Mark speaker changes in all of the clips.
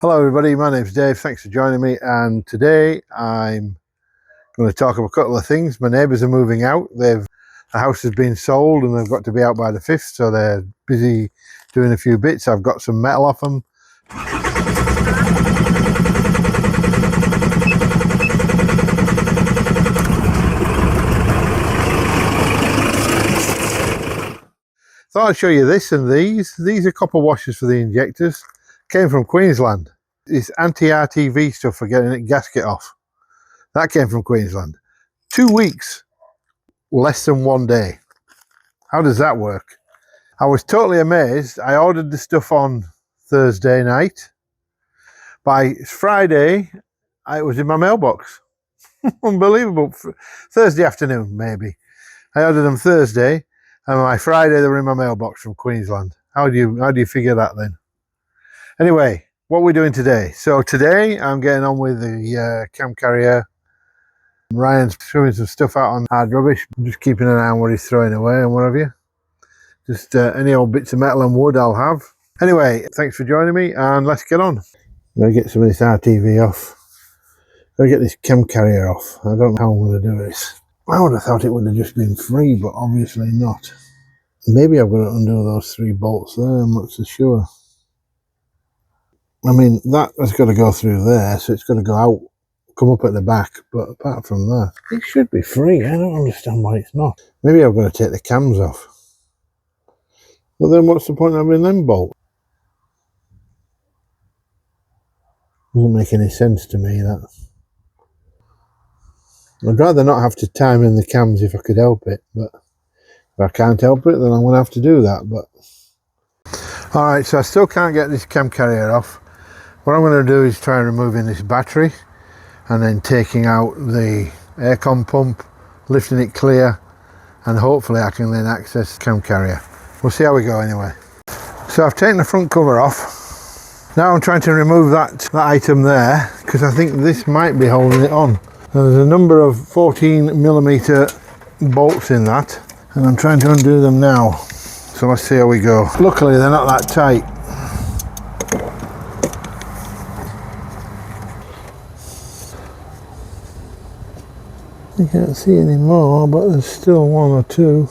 Speaker 1: Hello everybody, my name's Dave, thanks for joining me, and today I'm going to talk about a couple of things. My neighbours are moving out. The house has been sold and they've got to be out by the 5th, so they're busy doing a few bits. I've got some metal off them. Thought I'd show you this and these. These are copper washers for the injectors. Came from Queensland. It's anti-RTV stuff for getting a gasket off. That came from Queensland. 2 weeks, less than 1 day. How does that work? I was totally amazed. I ordered the stuff on Thursday night. By Friday, it was in my mailbox. Unbelievable. Thursday afternoon, maybe. I ordered them Thursday, and by Friday they were in my mailbox from Queensland. How do you figure that then? Anyway, what we're doing today. So today I'm getting on with the cam carrier. Ryan's throwing some stuff out on hard rubbish. I'm just keeping an eye on what he's throwing away and what have you. Just any old bits of metal and wood I'll have. Anyway, thanks for joining me and let's get on. Gotta get some of this RTV off. Gotta get this cam carrier off. I don't know how I'm going to do this. I would have thought it would have just been free, but obviously not. Maybe I've got to undo those 3 bolts there, I'm not so sure. I mean, that has got to go through there, so it's got to go out, come up at the back, but apart from that, it should be free. I don't understand why it's not. Maybe I've got to take the cams off. But then what's the point of having them bolts? Doesn't make any sense to me, that. I'd rather not have to time in the cams if I could help it, but if I can't help it, then I'm going to have to do that. But alright, so I still can't get this cam carrier off. What I'm going to do is try removing this battery and then taking out the aircon pump, lifting it clear, and hopefully I can then access the cam carrier. We'll see how we go anyway. So I've taken the front cover off. Now I'm trying to remove that item there because I think this might be holding it on. Now there's a number of 14mm bolts in that and I'm trying to undo them now. So let's see how we go. Luckily they're not that tight. I can't see any more, but there's still 1 or 2.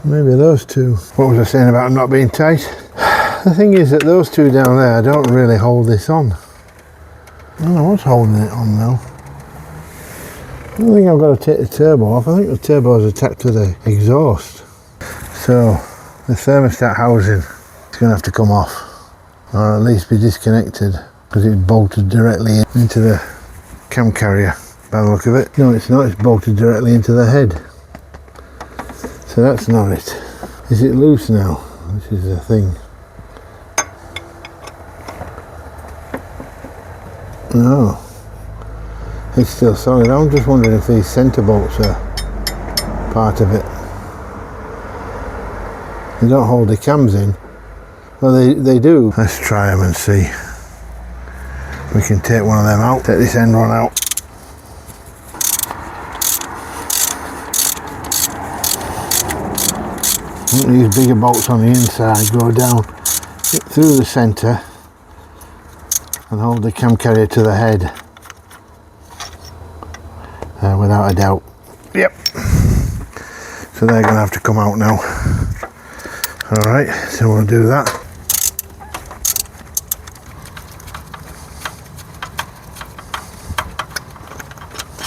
Speaker 1: Maybe those 2. What was I saying about them not being tight? The thing is that those 2 down there don't really hold this on. I don't know what's holding it on now. I don't think I've got to take the turbo off. I think the turbo is attached to the exhaust. So the thermostat housing is going to have to come off, or at least be disconnected, because it's bolted directly into the cam carrier. By the look of it. No, it's not. It's bolted directly into the head. So that's not it. Is it loose now? This is the thing. No. It's still solid. I'm just wondering if these centre bolts are part of it. They don't hold the cams in. Well, they do. Let's try them and see. We can take one of them out. Take this end one out. These bigger bolts on the inside go down through the centre and hold the cam carrier to the head, without a doubt. Yep. So they're going to have to come out now. Alright, so we'll do that.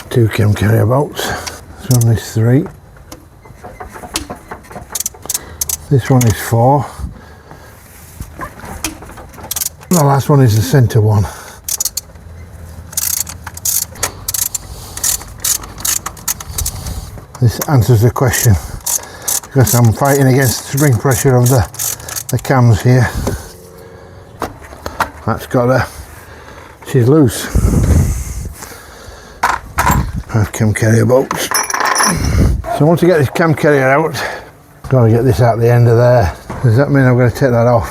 Speaker 1: Two cam carrier bolts. So on this 3. This one is 4. The last one is the centre one. This answers the question because I'm fighting against the spring pressure of the cams here. That's got her. She's loose. Cam carrier bolts. So once I get this cam carrier out, got to get this out the end of there. Does that mean I'm going to take that off?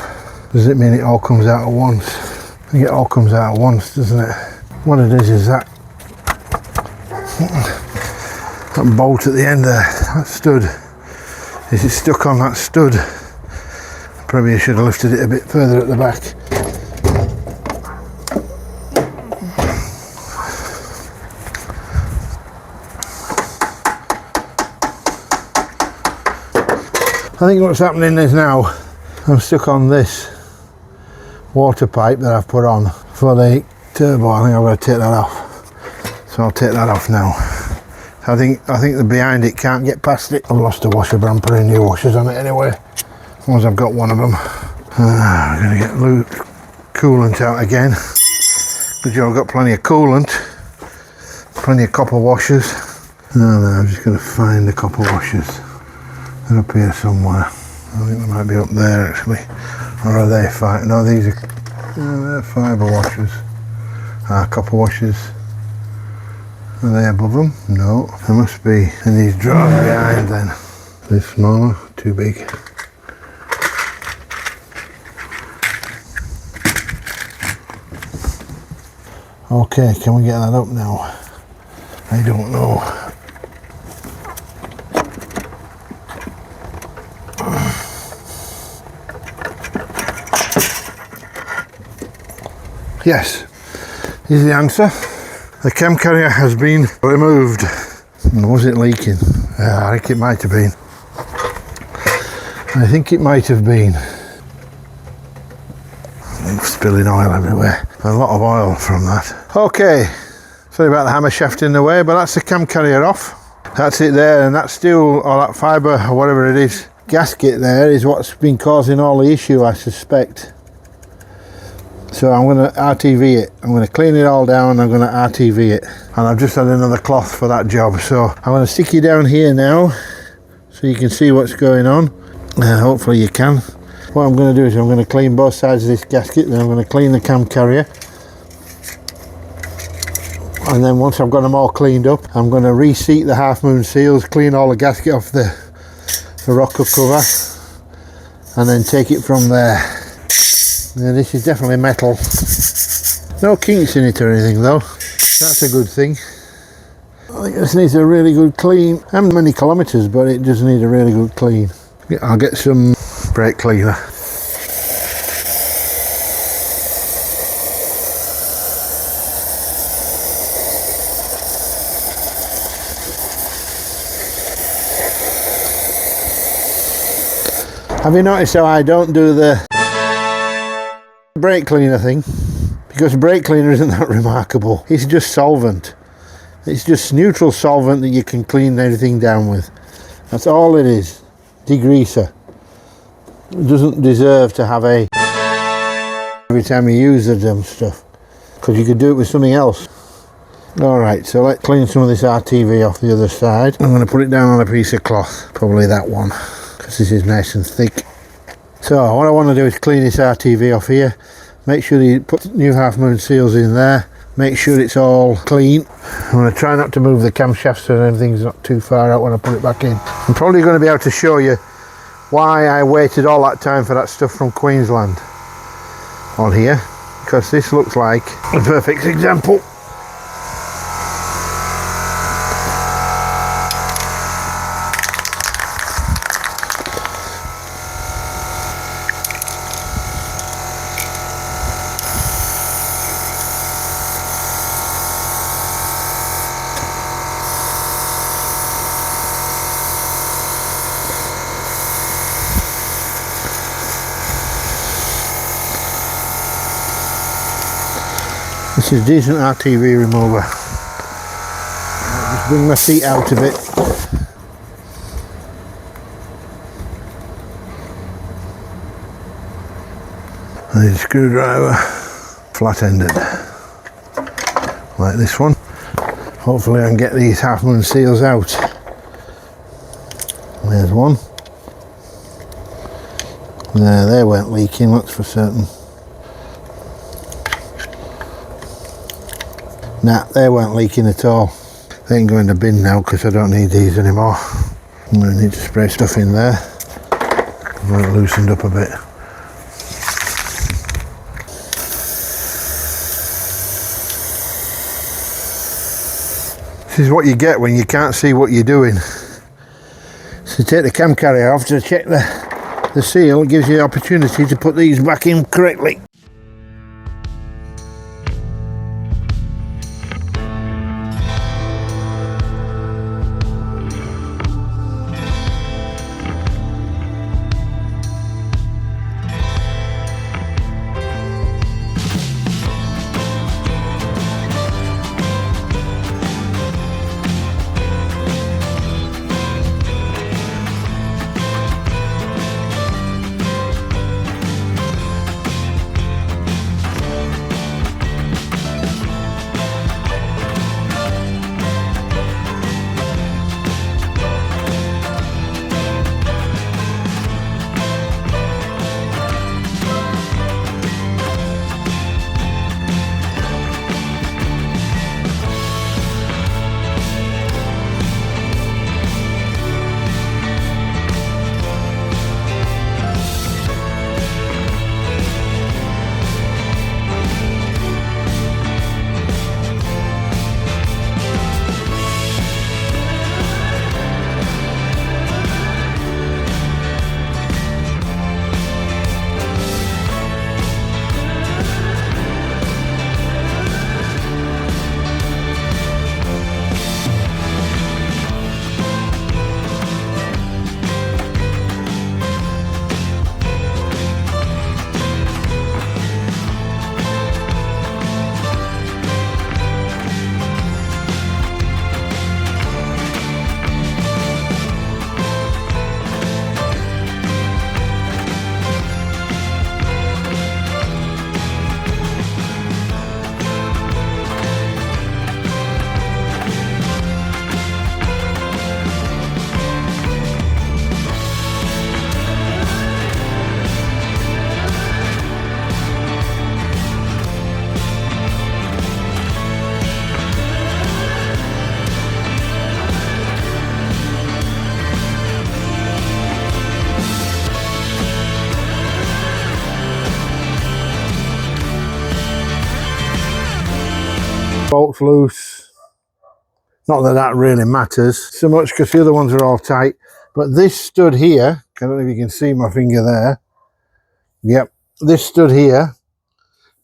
Speaker 1: Does it mean it all comes out at once? I think it all comes out at once, doesn't it? What it is that bolt at the end there, that stud. Is it stuck on that stud? Probably I should have lifted it a bit further at the back. I think what's happening is now I'm stuck on this water pipe that I've put on for the turbo. I think I've got to take that off. So I'll take that off now. I think the behind it can't get past it. I've lost a washer, but I'm putting new washers on it anyway. As long as I've got one of them. I'm going to get coolant out again. But I've got plenty of coolant, plenty of copper washers. No, I'm just going to find the copper washers. They're up here somewhere. I think they might be up there actually. Or are they fiber? No, these are they're fibre washers. Copper washers. Are they above them? No. There must be in these drawers behind then. This smaller, too big. Okay, can we get that up now? I don't know. Yes, here's the answer. The cam carrier has been removed. Was it leaking? I think it might have been. I think it might have been. Spilling oil everywhere. A lot of oil from that. Okay, sorry about the hammer shaft in the way, but that's the cam carrier off. That's it there, and that steel or that fibre or whatever it is, gasket there is what's been causing all the issue, I suspect. So I'm going to RTV it. I'm going to clean it all down and I'm going to RTV it. And I've just had another cloth for that job. So I'm going to stick you down here now so you can see what's going on. Hopefully you can. What I'm going to do is I'm going to clean both sides of this gasket, then I'm going to clean the cam carrier. And then once I've got them all cleaned up, I'm going to reseat the half moon seals, clean all the gasket off the rocker cover, and then take it from there. Now this is definitely metal. No kinks in it or anything though. That's a good thing. I think this needs a really good clean. I haven't many kilometres, but it does need a really good clean. I'll get some brake cleaner. Have you noticed how I don't do the brake cleaner thing? Because brake cleaner isn't that remarkable. It's just solvent. It's just neutral solvent that you can clean everything down with. That's all it is. Degreaser. It doesn't deserve to have a every time you use the dumb stuff, because you could do it with something else. Alright, so let's clean some of this RTV off the other side. I'm going to put it down on a piece of cloth, probably that one, because this is nice and thick. So what I want to do is clean this RTV off here, make sure you put new half moon seals in there, make sure it's all clean. I'm going to try not to move the camshafts so everything's not too far out when I put it back in. I'm probably going to be able to show you why I waited all that time for that stuff from Queensland on here, because this looks like a perfect example. This is decent RTV remover. I'll just bring my seat out of it. I need a screwdriver, flat-ended, like this one. Hopefully I can get these half moon seals out. There's one. There, they weren't leaking, that's for certain. Nah, they weren't leaking at all. They can go in the bin now because I don't need these anymore. I'm going to need to spray stuff in there. I've got it loosened up a bit. This is what you get when you can't see what you're doing. So take the cam carrier off to check the seal. It gives you the opportunity to put these back in correctly. bolts loose. Not that that really matters so much because the other ones are all tight. But this stud here, I don't know if you can see my finger there. Yep, this stud here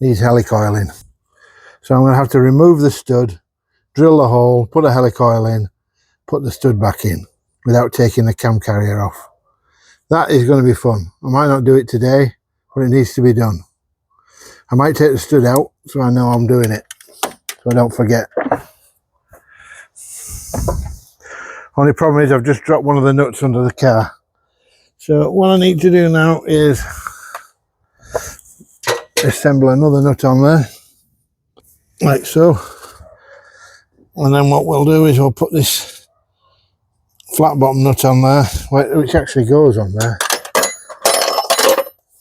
Speaker 1: needs helicoil in. So I'm going to have to remove the stud, drill the hole, put a helicoil in, put the stud back in without taking the cam carrier off. That is going to be fun. I might not do it today, but it needs to be done. I might take the stud out so I know I'm doing it, so I don't forget. Only problem is I've just dropped one of the nuts under the car. So what I need to do now is assemble another nut on there, like so. And then what we'll do is we'll put this flat bottom nut on there, which actually goes on there,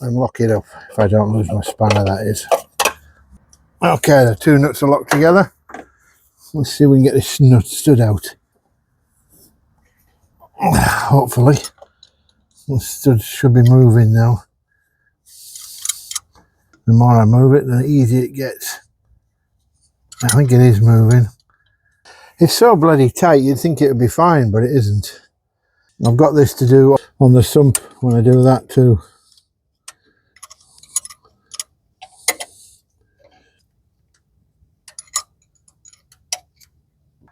Speaker 1: and lock it up if I don't lose my spanner, that is. Okay, the two nuts are locked together. Let's see if we can get this nut stud out. Hopefully. The stud should be moving now. The more I move it, the easier it gets. I think it is moving. It's so bloody tight, you'd think it would be fine, but it isn't. I've got this to do on the sump when I do that too.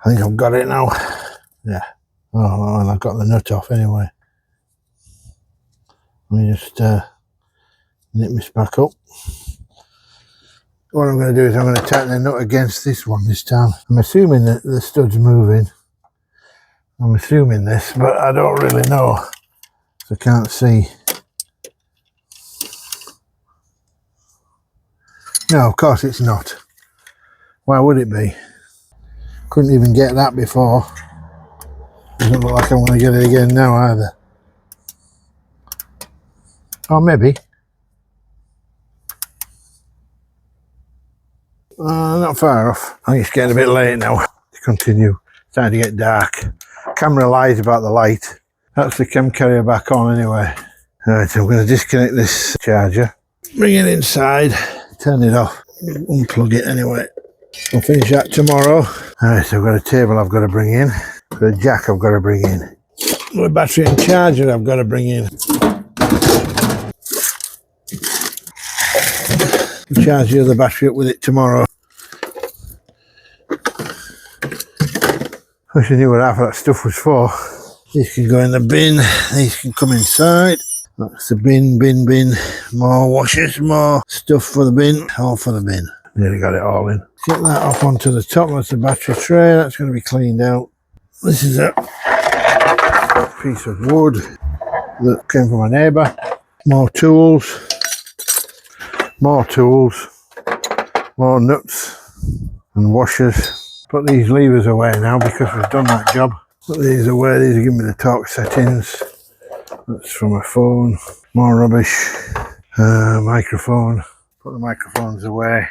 Speaker 1: I think I've got it now. Yeah. Oh, and I've got the nut off anyway. Let me just nip this back up. What I'm going to do is I'm going to tighten the nut against this one this time. I'm assuming that the stud's moving. I'm assuming this, but I don't really know. So I can't see. No, of course it's not. Why would it be? Couldn't even get that before. Doesn't look like I'm going to get it again now either. Or maybe. Not far off. I think it's getting a bit late now to continue. It's starting to get dark. Camera lies about the light. That's the cam carrier back on anyway. Right, I'm going to disconnect this charger, bring it inside, turn it off, unplug it anyway. I'll finish that tomorrow. Alright, so I've got a table I've got to bring in. Got a jack I've got to bring in. Got a battery and charger I've got to bring in. I'll charge the other battery up with it tomorrow. Wish I knew what half of that stuff was for. These can go in the bin, these can come inside. That's the bin. More washers, more stuff for the bin, all for the bin. Nearly got it all in. Get that off onto the top, that's the battery tray, that's going to be cleaned out. This is a piece of wood that came from a neighbour. More tools, more nuts and washers. Put these levers away now because we've done that job. Put these away, these are giving me the torque settings. That's from my phone. More rubbish. Microphone. Put the microphones away.